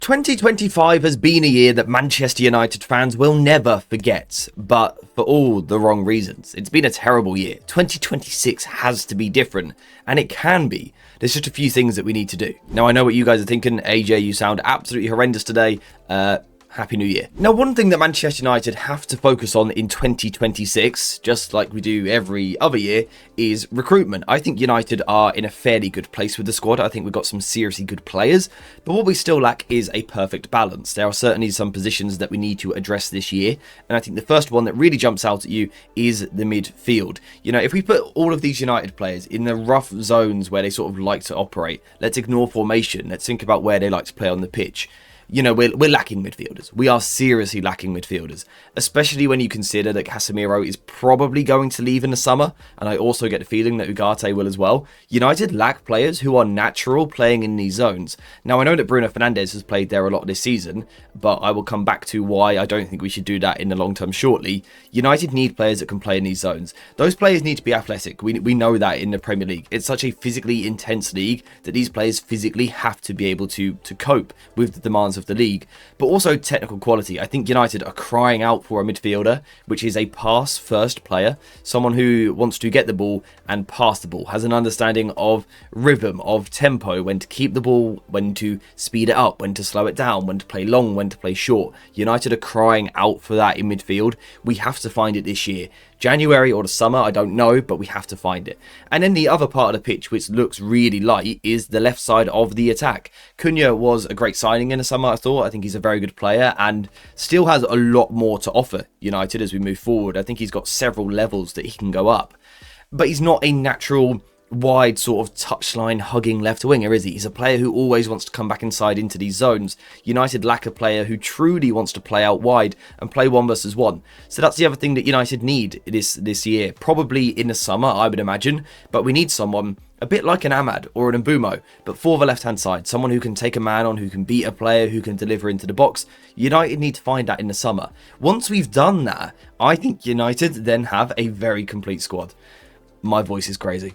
2025 has been a year that Manchester United fans will never forget, but for all the wrong reasons. It's been a terrible year. 2026 has to be different, and it can be. There's just a few things that we need to do. Now, I know what you guys are thinking. AJ, you sound absolutely horrendous today. Happy New Year. Now, one thing that Manchester United have to focus on in 2026, just like we do every other year, is recruitment. I think United are in a fairly good place with the squad. I think we've got some seriously good players, but what we still lack is a perfect balance. There are certainly some positions that we need to address this year, and I think the first one that really jumps out at you is the midfield. You know, if we put all of these United players in the rough zones where they sort of like to operate, let's ignore formation, let's think about where they like to play on the pitch. You know, we're lacking midfielders. We are seriously lacking midfielders, especially when you consider that Casemiro is probably going to leave in the summer, and I also get the feeling that Ugarte will as well. United lack players who are natural playing in these zones. Now, I know that Bruno Fernandes has played there a lot this season, but I will come back to why I don't think we should do that in the long term shortly. United need players that can play in these zones. Those players need to be athletic. We know that in the Premier League. It's such a physically intense league that these players physically have to be able to cope with the demands of the league, but also technical quality. I think United are crying out for a midfielder which is a pass first player, someone who wants to get the ball and pass the ball, has an understanding of rhythm, of tempo, when to keep the ball, when to speed it up, when to slow it down, when to play long, when to play short. United are crying out for that in midfield. We have to find it this year. January or the summer, I don't know, but we have to find it. And then the other part of the pitch, which looks really light, is the left side of the attack. Cunha was a great signing in the summer, I thought. I think he's a very good player and still has a lot more to offer United as we move forward. I think he's got several levels that he can go up. But he's not a natural wide sort of touchline hugging left winger, is he? He's a player who always wants to come back inside into these zones. United lack a player who truly wants to play out wide and play 1v1. So that's the other thing that United need this year. Probably in the summer, I would imagine, but we need someone a bit like an Ahmad or an Mbumo, but for the left-hand side. Someone who can take a man on, who can beat a player, who can deliver into the box. United need to find that in the summer. Once we've done that, I think United then have a very complete squad. My voice is crazy.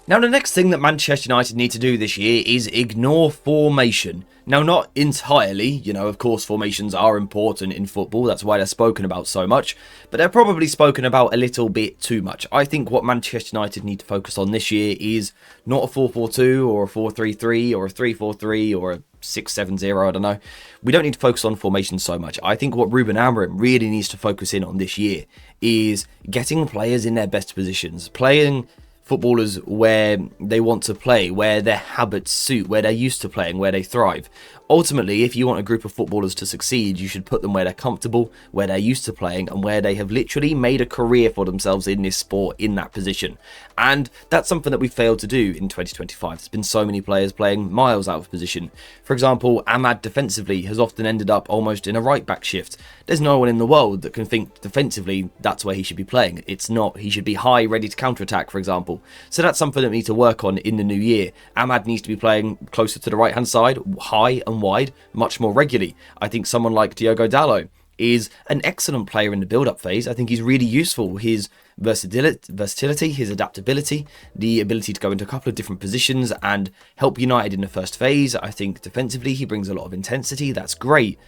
Now, the next thing that Manchester United need to do this year is ignore formation. Now, not entirely, you know, of course, formations are important in football. That's why they're spoken about so much, but they're probably spoken about a little bit too much. I think what Manchester United need to focus on this year is not a 4-4-2 or a 4-3-3 or a 3-4-3 or a 6-7-0, I don't know. We don't need to focus on formation so much. I think what Ruben Amorim really needs to focus in on this year is getting players in their best positions, playing footballers where they want to play, where their habits suit, where they're used to playing, where they thrive. Ultimately, if you want a group of footballers to succeed, you should put them where they're comfortable, where they're used to playing, and where they have literally made a career for themselves in this sport, in that position. And that's something that we failed to do in 2025. There's been so many players playing miles out of position. For example, Ahmad defensively has often ended up almost in a right-back shift. There's no one in the world that can think defensively that's where he should be playing. It's not. He should be high, ready to counter-attack, for example. So that's something that we need to work on in the new year. Ahmad needs to be playing closer to the right-hand side, high and wide, much more regularly. I think someone like Diogo Dalot is an excellent player in the build-up phase. I think he's really useful. His versatility, his adaptability, the ability to go into a couple of different positions and help United in the first phase. I think defensively he brings a lot of intensity. That's great.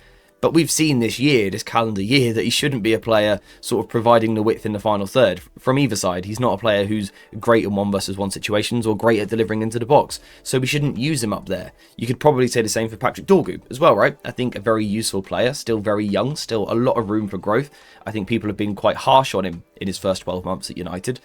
But we've seen this year, this calendar year, that he shouldn't be a player sort of providing the width in the final third from either side. He's not a player who's great in 1v1 situations or great at delivering into the box. So we shouldn't use him up there. You could probably say the same for Patrick Dorgu as well, right? I think a very useful player, still very young, still a lot of room for growth. I think people have been quite harsh on him in his first 12 months at United.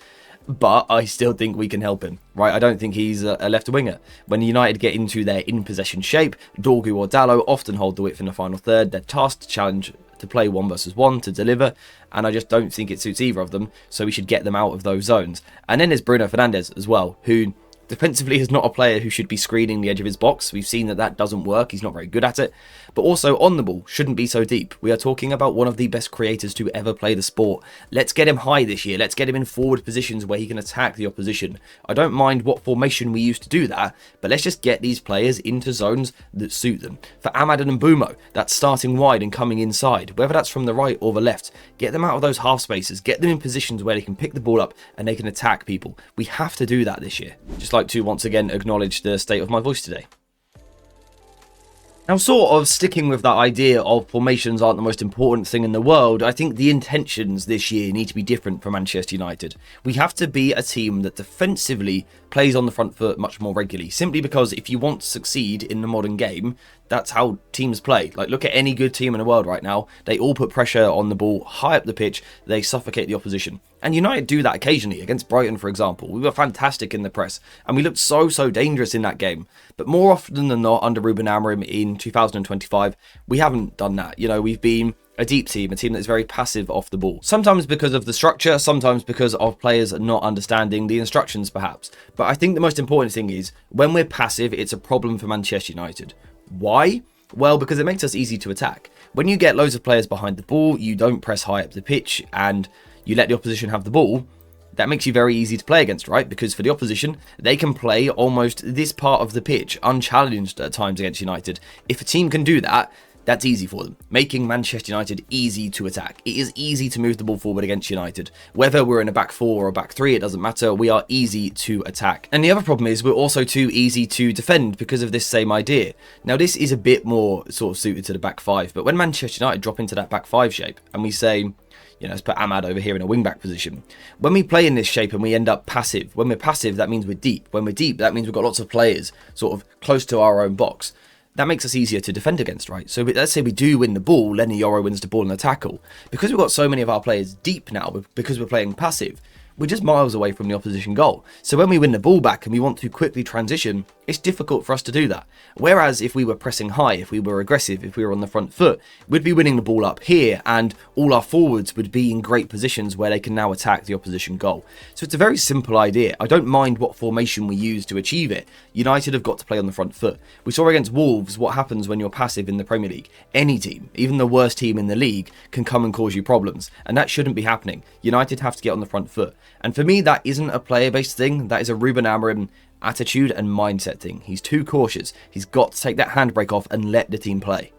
But I still think we can help him, right? I don't think he's a left winger. When United get into their in-possession shape, Dorgu or Dalot often hold the width in the final third. They're tasked to challenge, to play 1v1, to deliver, and I just don't think it suits either of them, so we should get them out of those zones. And then there's Bruno Fernandes as well, who defensively is not a player who should be screening the edge of his box. We've seen that doesn't work. He's not very good at it. But also on the ball, shouldn't be so deep. We are talking about one of the best creators to ever play the sport. Let's get him high this year. Let's get him in forward positions where he can attack the opposition. I don't mind what formation we use to do that, but let's just get these players into zones that suit them. For Ahmad and Mbumo, that's starting wide and coming inside, whether that's from the right or the left. Get them out of those half spaces. Get them in positions where they can pick the ball up and they can attack people. We have to do that this year. Just like to once again acknowledge the state of my voice today. Now, sort of sticking with that idea of formations aren't the most important thing in the world, I think the intentions this year need to be different for Manchester United. We have to be a team that defensively plays on the front foot much more regularly, simply because if you want to succeed in the modern game, that's how teams play. Like, look at any good team in the world right now. They all put pressure on the ball high up the pitch. They suffocate the opposition. And United do that occasionally. Against Brighton, for example, we were fantastic in the press and we looked so dangerous in that game. But more often than not, under Ruben Amorim in 2025, we haven't done that. You know, we've been a deep team, a team that's very passive off the ball. Sometimes because of the structure, sometimes because of players not understanding the instructions, perhaps. But I think the most important thing is, when we're passive, it's a problem for Manchester United. Why? Well, because it makes us easy to attack. When you get loads of players behind the ball, you don't press high up the pitch, and you let the opposition have the ball, that makes you very easy to play against, right? Because for the opposition, they can play almost this part of the pitch unchallenged at times against United. If a team can do that, that's easy for them, making Manchester United easy to attack. It is easy to move the ball forward against United. Whether we're in a back four or a back three, it doesn't matter. We are easy to attack. And the other problem is we're also too easy to defend because of this same idea. Now, this is a bit more sort of suited to the back five, but when Manchester United drop into that back five shape and we say, you know, let's put Ahmad over here in a wing-back position. When we play in this shape and we end up passive, when we're passive, that means we're deep. When we're deep, that means we've got lots of players sort of close to our own box. That makes us easier to defend against, right? So let's say we do win the ball, Lenny Yoro wins the ball in the tackle. Because we've got so many of our players deep now, because we're playing passive, we're just miles away from the opposition goal. So when we win the ball back and we want to quickly transition, it's difficult for us to do that. Whereas if we were pressing high, if we were aggressive, if we were on the front foot, we'd be winning the ball up here and all our forwards would be in great positions where they can now attack the opposition goal. So it's a very simple idea. I don't mind what formation we use to achieve it. United have got to play on the front foot. We saw against Wolves what happens when you're passive in the Premier League. Any team, even the worst team in the league, can come and cause you problems. And that shouldn't be happening. United have to get on the front foot. And for me, that isn't a player-based thing. That is a Ruben Amorim attitude and mindset thing. He's too cautious. He's got to take that handbrake off and let the team play.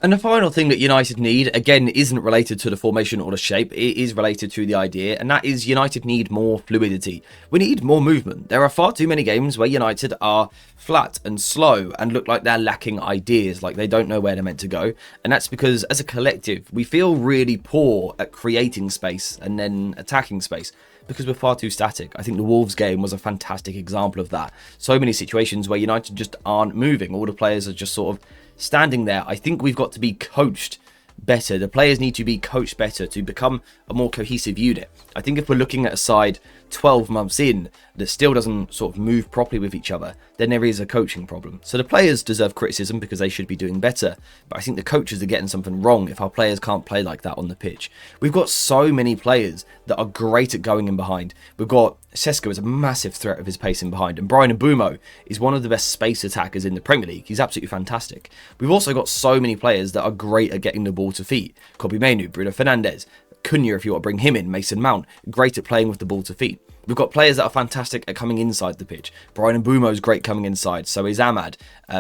And the final thing that United need, again, isn't related to the formation or the shape. It is related to the idea, and that is United need more fluidity. We need more movement. There are far too many games where United are flat and slow and look like they're lacking ideas, like they don't know where they're meant to go. And that's because, as a collective, we feel really poor at creating space and then attacking space, because we're far too static. I think the Wolves game was a fantastic example of that. So many situations where United just aren't moving. All the players are just sort of standing there. I think we've got to be coached better. The players need to be coached better to become a more cohesive unit. I think if we're looking at a side 12 months in that still doesn't sort of move properly with each other, then there is a coaching problem. So the players deserve criticism because they should be doing better, but I think the coaches are getting something wrong if our players can't play like that on the pitch. We've got so many players that are great at going in behind. We've got Sesko is a massive threat of his pace in behind, and Brian Mbumo is one of the best space attackers in the Premier League. He's absolutely fantastic. We've also got so many players that are great at getting the ball to feet. Kobbie Mainoo, Bruno Fernandes, Cunha, if you want to bring him in, Mason Mount, great at playing with the ball to feet. We've got players that are fantastic at coming inside the pitch. Brian Mbumo is great coming inside, so is Ahmad.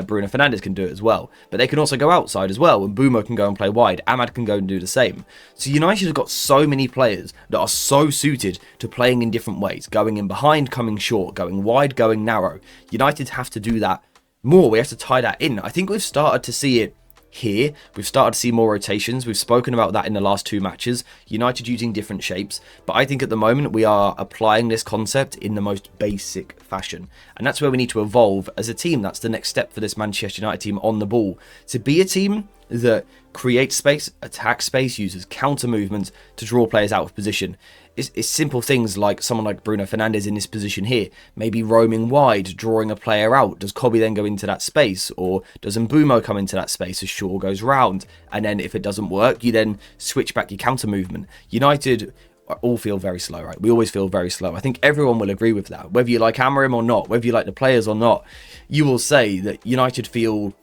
Bruno Fernandes can do it as well. But they can also go outside as well, and Mbumo can go and play wide. Ahmad can go and do the same. So United have got so many players that are so suited to playing in different ways. Going in behind, coming short, going wide, going narrow. United have to do that more. We have to tie that in. I think we've started to see it here. We've started to see more rotations. We've spoken about that in the last two matches. United using different shapes. But I think at the moment we are applying this concept in the most basic fashion. And that's where we need to evolve as a team. That's the next step for this Manchester United team on the ball. To be a team that creates space, attacks space, uses counter movements to draw players out of position. It's simple things like someone like Bruno Fernandes in this position here, maybe roaming wide, drawing a player out. Does Kobbie then go into that space, or does Mbumo come into that space as Shaw goes round? And then if it doesn't work, you then switch back your counter movement. United all feel very slow, right? We always feel very slow. I think everyone will agree with that. Whether you like Amorim or not, whether you like the players or not, you will say that United feel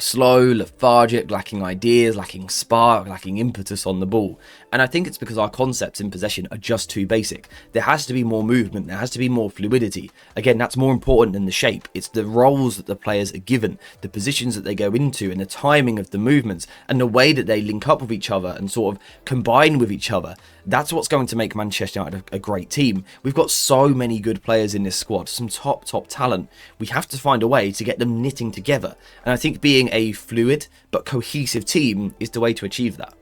slow, lethargic, lacking ideas, lacking spark, lacking impetus on the ball. And I think it's because our concepts in possession are just too basic. There has to be more movement, there has to be more fluidity. Again, that's more important than the shape. It's the roles that the players are given, the positions that they go into, and the timing of the movements, and the way that they link up with each other and sort of combine with each other. That's what's going to make Manchester United a great team. We've got so many good players in this squad, some top talent. We have to find a way to get them knitting together. And I think being a fluid but cohesive team is the way to achieve that.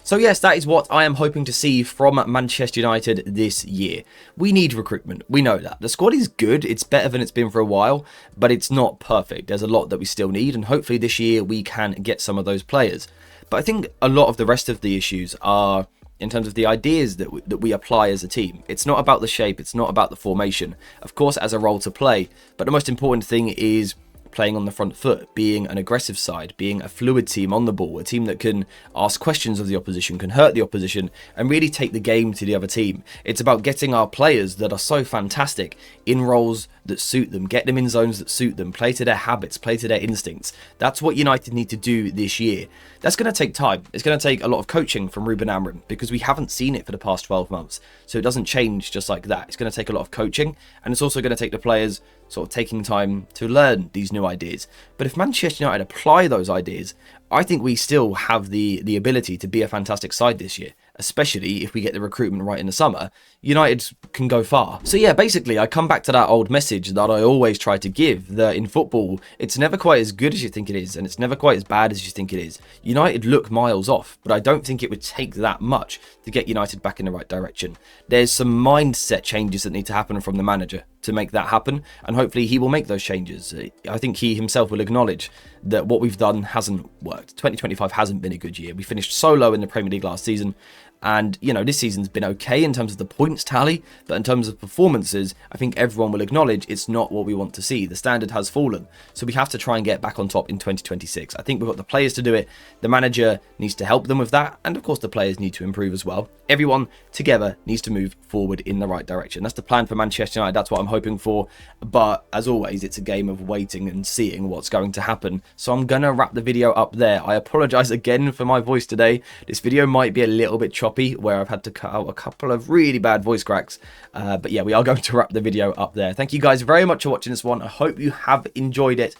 So yes, that is what I am hoping to see from Manchester United this year. We need recruitment, we know that. The squad is good, it's better than it's been for a while, but it's not perfect. There's a lot that we still need, and hopefully this year we can get some of those players. But I think a lot of the rest of the issues are in terms of the ideas that we apply as a team. It's not about the shape, it's not about the formation. Of course, it has a role to play, but the most important thing is playing on the front foot, being an aggressive side, being a fluid team on the ball, a team that can ask questions of the opposition, can hurt the opposition, and really take the game to the other team. It's about getting our players that are so fantastic in roles that suit them, get them in zones that suit them, play to their habits, play to their instincts. That's what United need to do this year. That's going to take time. It's going to take a lot of coaching from Ruben Amorim because we haven't seen it for the past 12 months. So it doesn't change just like that. It's going to take a lot of coaching, and it's also going to take the players sort of taking time to learn these new ideas. But if Manchester United apply those ideas, I think we still have the ability to be a fantastic side this year, especially if we get the recruitment right in the summer. United can go far. So yeah, basically, I come back to that old message that I always try to give, that in football, it's never quite as good as you think it is, and it's never quite as bad as you think it is. United look miles off, but I don't think it would take that much to get United back in the right direction. There's some mindset changes that need to happen from the manager to make that happen, and hopefully he will make those changes. I think he himself will acknowledge that what we've done hasn't worked. 2025 hasn't been a good year. We finished so low in the Premier League last season, and you know, this season's been okay in terms of the points tally, but in terms of performances, I think everyone will acknowledge it's not what we want to see. The standard has fallen, so we have to try and get back on top in 2026. I think we've got the players to do it. The manager needs to help them with that, and of course the players need to improve as well. Everyone together needs to move forward in the right direction. That's the plan for Manchester United. That's what I'm hoping for, but as always, it's a game of waiting and seeing what's going to happen. So I'm gonna wrap the video up there. I apologize again for my voice today. This video might be a little bit choppy, where I've had to cut out a couple of really bad voice cracks, but yeah, we are going to wrap the video up there. Thank you guys very much for watching this one. I hope you have enjoyed it,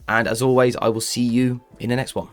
and as always, I will see you in the next one.